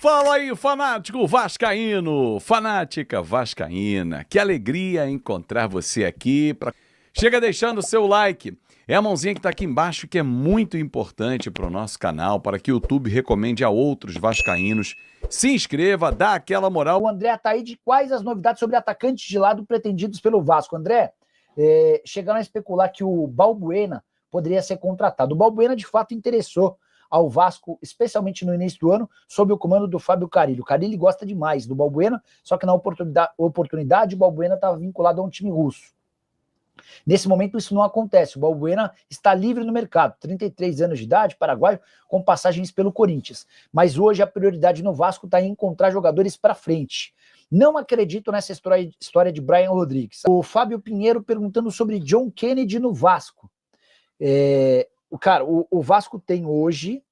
Fala aí, fanático vascaíno, fanática vascaína. Que alegria encontrar você aqui. Chega deixando o seu like. É a mãozinha que está aqui embaixo que é muito importante para o nosso canal, para que o YouTube recomende a outros vascaínos. Se inscreva, dá aquela moral. O André Ataíde, quais as novidades sobre atacantes de lado pretendidos pelo Vasco? André, chegaram a especular que o Balbuena poderia ser contratado. O Balbuena, de fato, interessou ao Vasco, especialmente no início do ano, sob o comando do Fábio Carille. O Carille gosta demais do Balbuena, só que na oportunidade o Balbuena estava vinculado a um time russo. Nesse momento isso não acontece, o Balbuena está livre no mercado, 33 anos de idade, paraguaio, com passagens pelo Corinthians. Mas hoje a prioridade no Vasco está em encontrar jogadores para frente. Não acredito nessa história de Brian Rodrigues. O Fábio Pinheiro perguntando sobre John Kennedy no Vasco. O Vasco tem hoje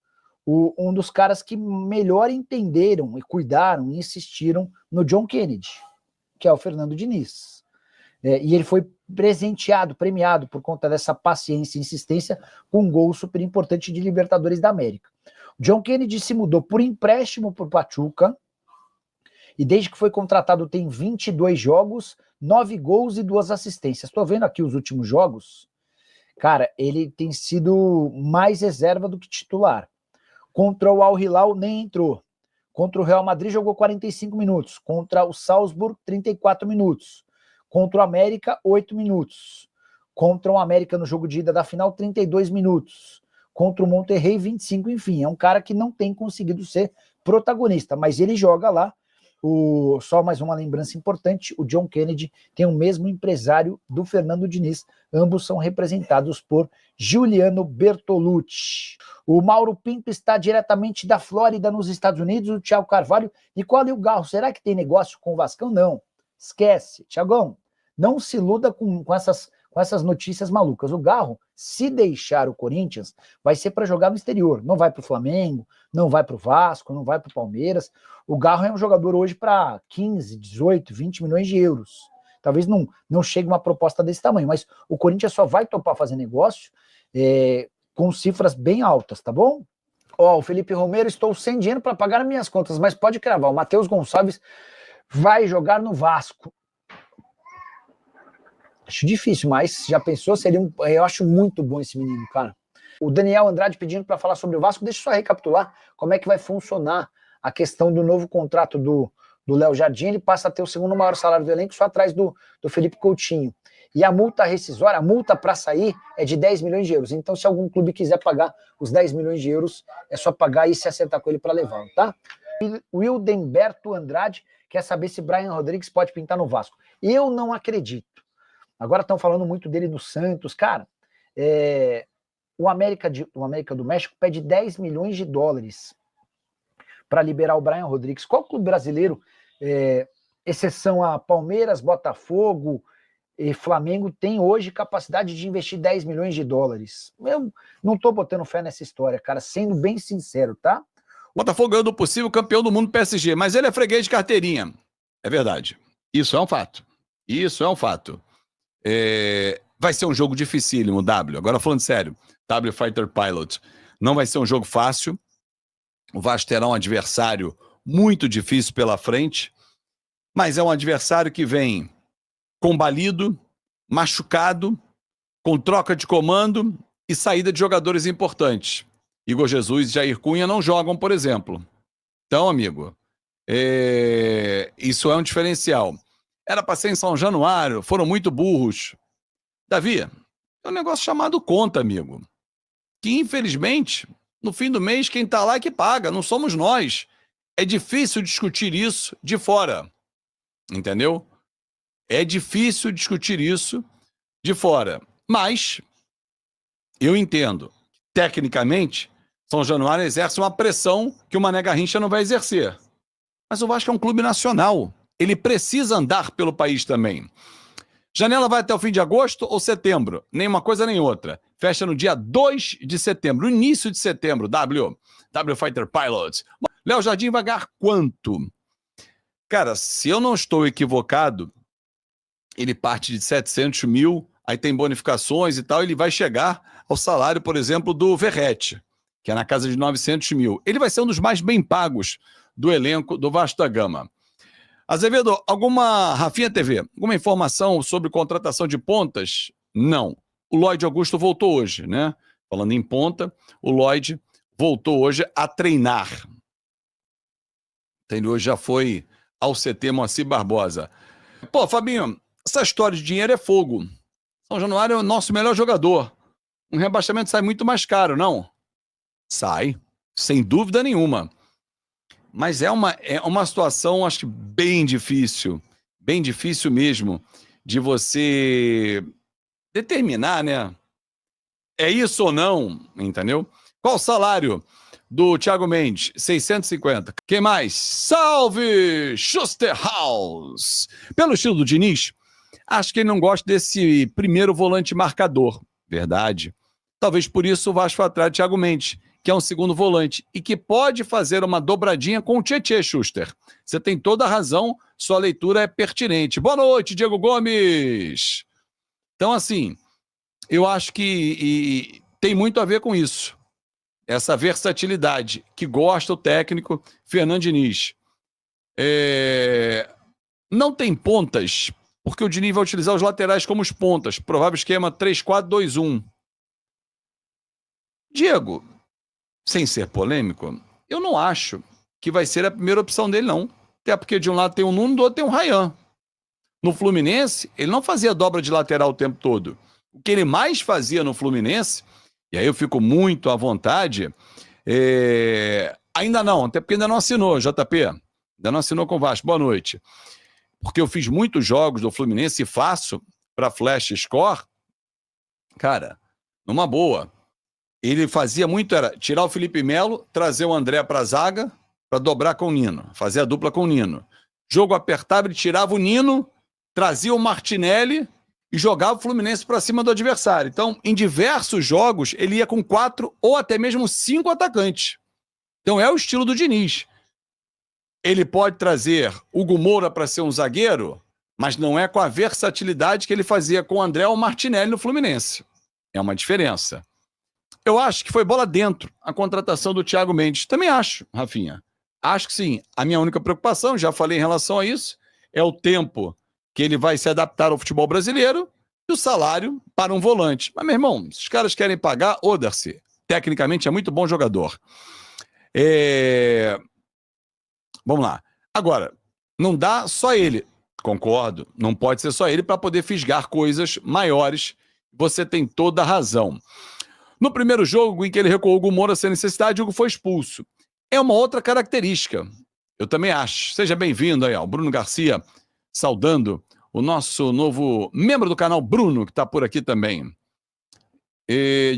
um dos caras que melhor entenderam e cuidaram e insistiram no John Kennedy, que é o Fernando Diniz. E ele foi premiado por conta dessa paciência e insistência com um gol super importante de Libertadores da América. O John Kennedy se mudou por empréstimo por Pachuca e desde que foi contratado tem 22 jogos, 9 gols e 2 assistências. Estou vendo aqui os últimos jogos. Cara, ele tem sido mais reserva do que titular. Contra o Al Hilal nem entrou. Contra o Real Madrid jogou 45 minutos. Contra o Salzburg, 34 minutos. Contra o América, 8 minutos. Contra o América no jogo de ida da final, 32 minutos. Contra o Monterrey, 25. Enfim, é um cara que não tem conseguido ser protagonista, mas ele joga lá. Só mais uma lembrança importante, o John Kennedy tem o mesmo empresário do Fernando Diniz, ambos são representados por Giuliano Bertolucci. O Mauro Pinto está diretamente da Flórida, nos Estados Unidos, o Thiago Carvalho. E qual é o Garro? Será que tem negócio com o Vascão? Não, esquece. Thiagão, não se iluda com essas notícias malucas. O Garro, se deixar o Corinthians, vai ser para jogar no exterior. Não vai para o Flamengo, não vai para o Vasco, não vai para o Palmeiras. O Garro é um jogador hoje para 15, 18, 20 milhões de euros. Talvez não chegue uma proposta desse tamanho, mas o Corinthians só vai topar fazer negócio com cifras bem altas, tá bom? O Felipe Romero, estou sem dinheiro para pagar as minhas contas, mas pode cravar. O Matheus Gonçalves vai jogar no Vasco. Acho difícil, mas já pensou? Eu acho muito bom esse menino, cara. O Daniel Andrade pedindo para falar sobre o Vasco. Deixa eu só recapitular como é que vai funcionar a questão do novo contrato do Léo Jardim. Ele passa a ter o segundo maior salário do elenco, só atrás do Felipe Coutinho. E a multa rescisória, a multa para sair é de 10 milhões de euros. Então, se algum clube quiser pagar os 10 milhões de euros, é só pagar e se acertar com ele para levá-lo, tá? O Wildemberto Andrade quer saber se Brian Rodrigues pode pintar no Vasco. Eu não acredito. Agora estão falando muito dele no Santos. Cara, o América do México pede 10 milhões de dólares para liberar o Brian Rodrigues. Qual clube brasileiro, exceção a Palmeiras, Botafogo e Flamengo, tem hoje capacidade de investir 10 milhões de dólares? Eu não estou botando fé nessa história, cara, sendo bem sincero, tá? Botafogo ganhou do possível campeão do mundo PSG, mas ele é freguês de carteirinha. É verdade. Isso é um fato. Isso é um fato. Vai ser um jogo dificílimo, W. Agora falando sério, W Fighter Pilot. Não vai ser um jogo fácil. O Vasco terá um adversário muito difícil pela frente, mas é um adversário que vem combalido, machucado, com troca de comando e saída de jogadores importantes. Igor Jesus e Jair Cunha não jogam, por exemplo. Então, amigo, isso é um diferencial. Era para ser em São Januário, foram muito burros. Davi, é um negócio chamado conta, amigo. Que, infelizmente, no fim do mês, quem tá lá é que paga, não somos nós. É difícil discutir isso de fora. Entendeu? É difícil discutir isso de fora. Mas, eu entendo. Tecnicamente, São Januário exerce uma pressão que o Mané Garrincha não vai exercer. Mas o Vasco é um clube nacional. Ele precisa andar pelo país também. Janela vai até o fim de agosto ou setembro? Nem uma coisa nem outra. Fecha no dia 2 de setembro, início de setembro. W Fighter Pilots. Léo Jardim vai ganhar quanto? Cara, se eu não estou equivocado, ele parte de 700 mil, aí tem bonificações e tal, ele vai chegar ao salário, por exemplo, do Verratti, que é na casa de 900 mil. Ele vai ser um dos mais bem pagos do elenco do Vasco da Gama. Azevedo, Rafinha TV, alguma informação sobre contratação de pontas? Não. O Lloyd Augusto voltou hoje, né? Falando em ponta, o Lloyd voltou hoje a treinar. Ele hoje já foi ao CT Moacir Barbosa. Pô, Fabinho, essa história de dinheiro é fogo. São Januário é o nosso melhor jogador. Um rebaixamento sai muito mais caro, não? Sai, sem dúvida nenhuma. Mas é uma situação, acho que bem difícil mesmo, de você determinar, né? É isso ou não, entendeu? Qual o salário do Thiago Mendes? 650. Quem mais? Salve, Schuster House! Pelo estilo do Diniz, acho que ele não gosta desse primeiro volante marcador. Verdade. Talvez por isso o Vasco atrás de Thiago Mendes, que é um segundo volante e que pode fazer uma dobradinha com o Tietê, Schuster. Você tem toda a razão, sua leitura é pertinente. Boa noite, Diego Gomes! Então, assim, eu acho que tem muito a ver com isso. Essa versatilidade que gosta o técnico Fernando Diniz. Não tem pontas, porque o Diniz vai utilizar os laterais como os pontas. Provável esquema 3-4-2-1. Diego, sem ser polêmico, eu não acho que vai ser a primeira opção dele, não. Até porque de um lado tem o Nuno, do outro tem o Ryan. No Fluminense, ele não fazia dobra de lateral o tempo todo. O que ele mais fazia no Fluminense, e aí eu fico muito à vontade, ainda não, até porque ainda não assinou, JP. Ainda não assinou com o Vasco. Boa noite. Porque eu fiz muitos jogos do Fluminense e faço para Flash Score. Cara, numa boa. Ele fazia muito, era tirar o Felipe Melo, trazer o André para a zaga, para dobrar com o Nino, fazer a dupla com o Nino. Jogo apertava, ele tirava o Nino, trazia o Martinelli e jogava o Fluminense para cima do adversário. Então, em diversos jogos, ele ia com 4 ou até mesmo 5 atacantes. Então, é o estilo do Diniz. Ele pode trazer Hugo Moura para ser um zagueiro, mas não é com a versatilidade que ele fazia com o André ou o Martinelli no Fluminense. É uma diferença. Eu acho que foi bola dentro a contratação do Thiago Mendes. Também acho, Rafinha. Acho que sim. A minha única preocupação, já falei em relação a isso, é o tempo que ele vai se adaptar ao futebol brasileiro e o salário para um volante. Mas, meu irmão, se os caras querem pagar, Darcy, tecnicamente é muito bom jogador. Vamos lá. Agora, não dá só ele. Concordo. Não pode ser só ele para poder fisgar coisas maiores. Você tem toda a razão. No primeiro jogo em que ele recuou o Hugo Moura sem necessidade, o Hugo foi expulso. É uma outra característica. Eu também acho. Seja bem-vindo aí, ó. O Bruno Garcia saudando o nosso novo membro do canal, Bruno, que está por aqui também.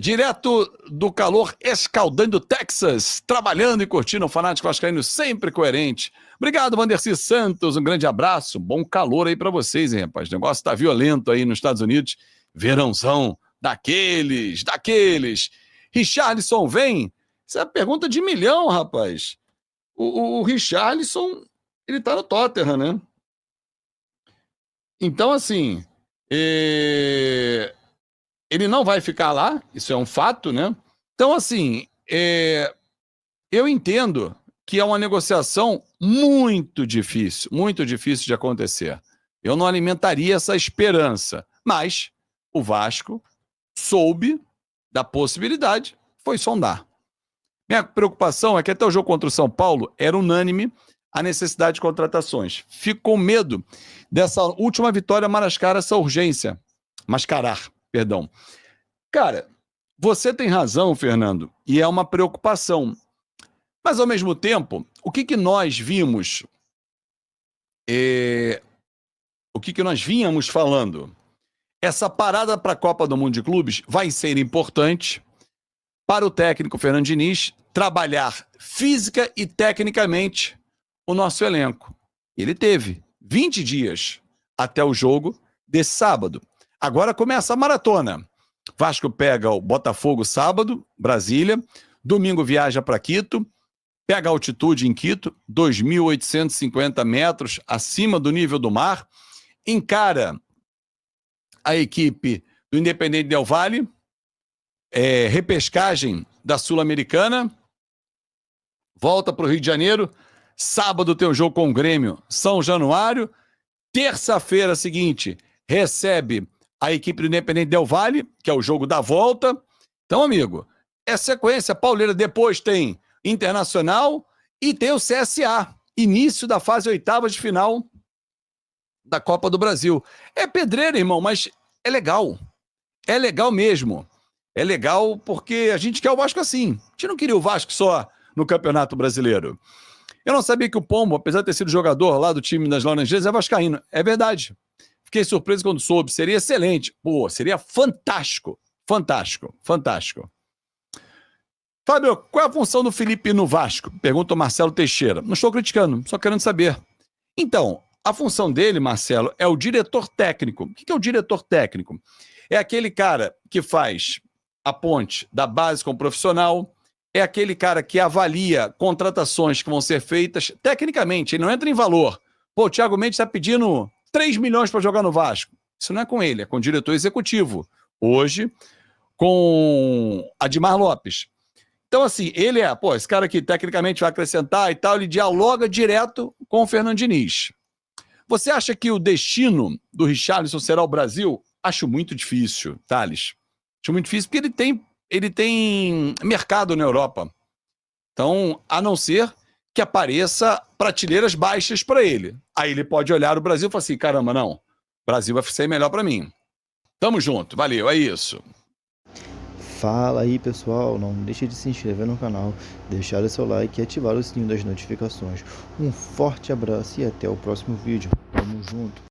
Direto do calor escaldando Texas, trabalhando e curtindo o Fanático Vascaíno, sempre coerente. Obrigado, Vandercy Santos, um grande abraço. Bom calor aí para vocês, hein, rapaz? O negócio tá violento aí nos Estados Unidos. Verãozão daqueles. Richarlison vem? Isso é a pergunta de milhão, rapaz. O Richarlison, ele tá no Tottenham, né? Então, assim, ele não vai ficar lá, isso é um fato, né? Então, assim, eu entendo que é uma negociação muito difícil de acontecer. Eu não alimentaria essa esperança, mas o Vasco soube da possibilidade, foi sondar. Minha preocupação é que até o jogo contra o São Paulo era unânime a necessidade de contratações. Fico com medo dessa última vitória mascarar essa urgência. Mascarar, perdão. Cara, você tem razão, Fernando, e é uma preocupação. Mas, ao mesmo tempo, o que nós vimos, o que nós vínhamos falando? Essa parada para a Copa do Mundo de Clubes vai ser importante para o técnico Fernando Diniz trabalhar física e tecnicamente o nosso elenco. Ele teve 20 dias até o jogo desse sábado. Agora começa a maratona. Vasco pega o Botafogo sábado, Brasília. Domingo viaja para Quito. Pega a altitude em Quito, 2.850 metros acima do nível do mar. Encara a equipe do Independente Del Valle. Repescagem da Sul-Americana. Volta para o Rio de Janeiro. Sábado tem um jogo com o Grêmio, São Januário. Terça-feira seguinte, recebe a equipe do Independente Del Valle, que é o jogo da volta. Então, amigo, é sequência pauleira. Depois tem Internacional e tem o CSA. Início da fase oitavas de final da Copa do Brasil. É pedreira, irmão, mas é legal. É legal mesmo. É legal porque a gente quer o Vasco assim. A gente não queria o Vasco só no Campeonato Brasileiro. Eu não sabia que o Pombo, apesar de ter sido jogador lá do time das Laranjeiras, é vascaíno. É verdade. Fiquei surpreso quando soube. Seria excelente. Pô, seria fantástico. Fantástico. Fantástico. Fábio, qual é a função do Felipe no Vasco? Pergunta o Marcelo Teixeira. Não estou criticando, só querendo saber. Então, a função dele, Marcelo, é o diretor técnico. O que é o diretor técnico? É aquele cara que faz a ponte da base com o profissional, é aquele cara que avalia contratações que vão ser feitas tecnicamente, ele não entra em valor. Pô, o Thiago Mendes está pedindo 3 milhões para jogar no Vasco. Isso não é com ele, é com o diretor executivo. Hoje, com Admar Lopes. Então, assim, ele é, esse cara que tecnicamente vai acrescentar e tal, ele dialoga direto com o Fernando Diniz. Você acha que o destino do Richarlison será o Brasil? Acho muito difícil, Thales. Acho muito difícil porque ele tem mercado na Europa. Então, a não ser que apareça prateleiras baixas para ele. Aí ele pode olhar o Brasil e falar assim, caramba, não, o Brasil vai ser melhor para mim. Tamo junto, valeu, é isso. Fala aí pessoal, não deixe de se inscrever no canal, deixar o seu like e ativar o sininho das notificações. Um forte abraço e até o próximo vídeo. Tamo junto!